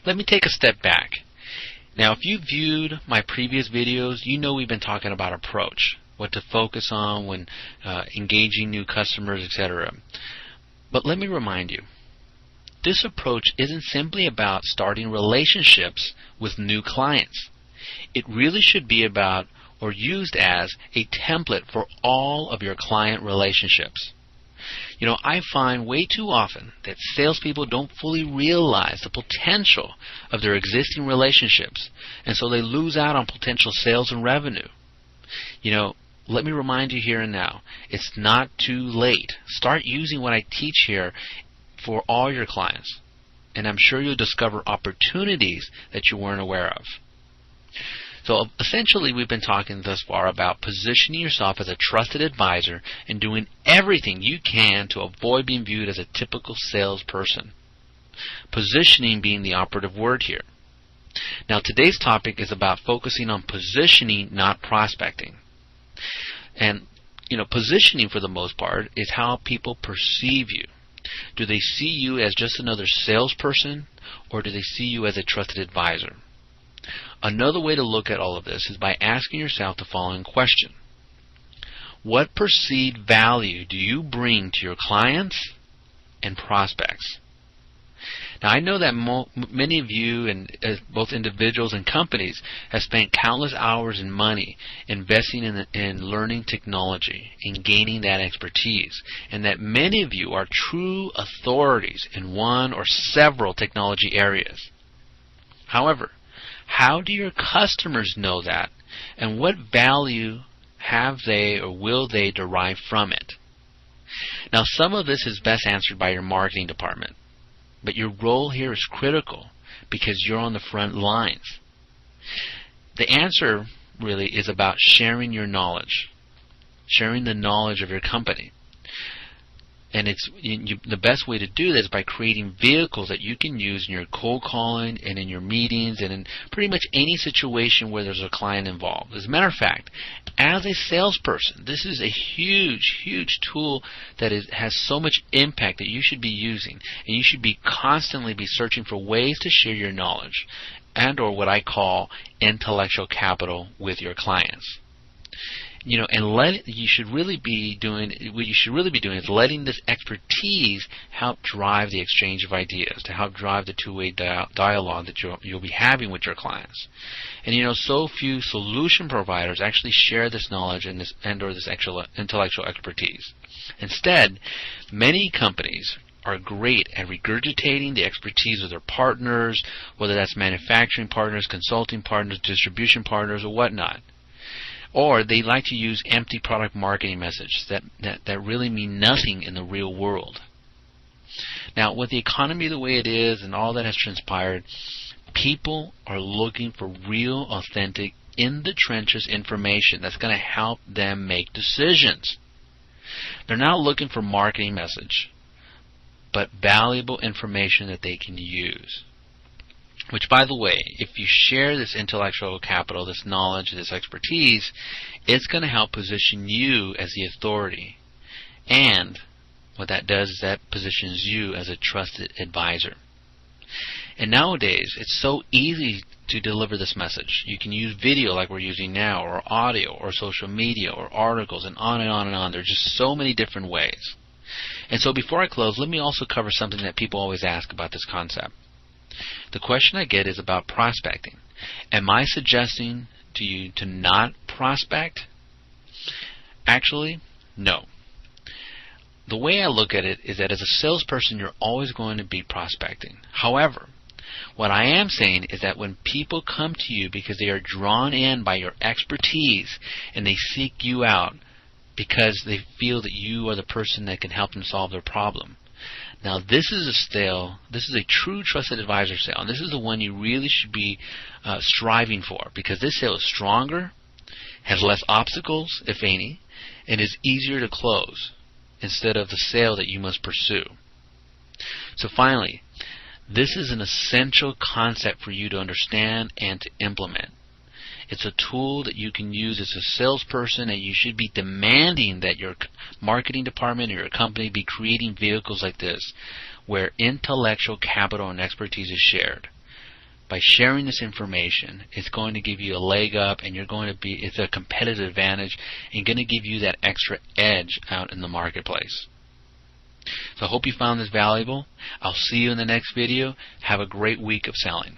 let me take a step back. Now, if you viewed my previous videos, you know we've been talking about approach, what to focus on when engaging new customers, etc. But let me remind you, this approach isn't simply about starting relationships with new clients. It really should be about or used as a template for all of your client relationships. You know, I find way too often that salespeople don't fully realize the potential of their existing relationships, and so they lose out on potential sales and revenue. You know, let me remind you here and now, it's not too late. Start using what I teach here for all your clients, and I'm sure you'll discover opportunities that you weren't aware of. So essentially, we've been talking thus far about positioning yourself as a trusted advisor and doing everything you can to avoid being viewed as a typical salesperson. Positioning being the operative word here. Now, today's topic is about focusing on positioning, not prospecting. And, you know, positioning for the most part is how people perceive you. Do they see you as just another salesperson, or do they see you as a trusted advisor? Another way to look at all of this is by asking yourself the following question. What perceived value do you bring to your clients and prospects? Now, I know that many of you, and both individuals and companies, have spent countless hours and money investing in learning technology and gaining that expertise, and that many of you are true authorities in one or several technology areas. However, how do your customers know that, and what value have they or will they derive from it? Now, some of this is best answered by your marketing department, but your role here is critical because you're on the front lines. The answer really is about sharing your knowledge, sharing the knowledge of your company. And the best way to do this is by creating vehicles that you can use in your cold calling and in your meetings and in pretty much any situation where there's a client involved. As a matter of fact, as a salesperson, this is a huge, huge tool that has so much impact that you should be using, and you should be constantly searching for ways to share your knowledge and or what I call intellectual capital with your clients. You know, and what you should really be doing is letting this expertise help drive the exchange of ideas, to help drive the two-way dialogue that you'll be having with your clients. And you know, so few solution providers actually share this knowledge and this actual intellectual expertise. Instead, many companies are great at regurgitating the expertise of their partners, whether that's manufacturing partners, consulting partners, distribution partners, or whatnot. Or they like to use empty product marketing messages that really mean nothing in the real world. Now, with the economy the way it is and all that has transpired, people are looking for real, authentic, in-the-trenches information that's going to help them make decisions. They're not looking for marketing message, but valuable information that they can use. Which, by the way, if you share this intellectual capital, this knowledge, this expertise, it's going to help position you as the authority. And what that does is that positions you as a trusted advisor. And nowadays, it's so easy to deliver this message. You can use video like we're using now, or audio, or social media, or articles, and on and on and on. There's just so many different ways. And so before I close, let me also cover something that people always ask about this concept. The question I get is about prospecting. Am I suggesting to you to not prospect? Actually, no. The way I look at it is that as a salesperson, you're always going to be prospecting. However, what I am saying is that when people come to you because they are drawn in by your expertise and they seek you out because they feel that you are the person that can help them solve their problem. Now, this is a true trusted advisor sale, and this is the one you really should be striving for, because this sale is stronger, has less obstacles, if any, and is easier to close instead of the sale that you must pursue. So finally, this is an essential concept for you to understand and to implement. It's a tool that you can use as a salesperson, and you should be demanding that your marketing department or your company be creating vehicles like this where intellectual capital and expertise is shared. by sharing this information, it's going to give you a leg up, and it's a competitive advantage and going to give you that extra edge out in the marketplace. So I hope you found this valuable. I'll see you in the next video. Have a great week of selling.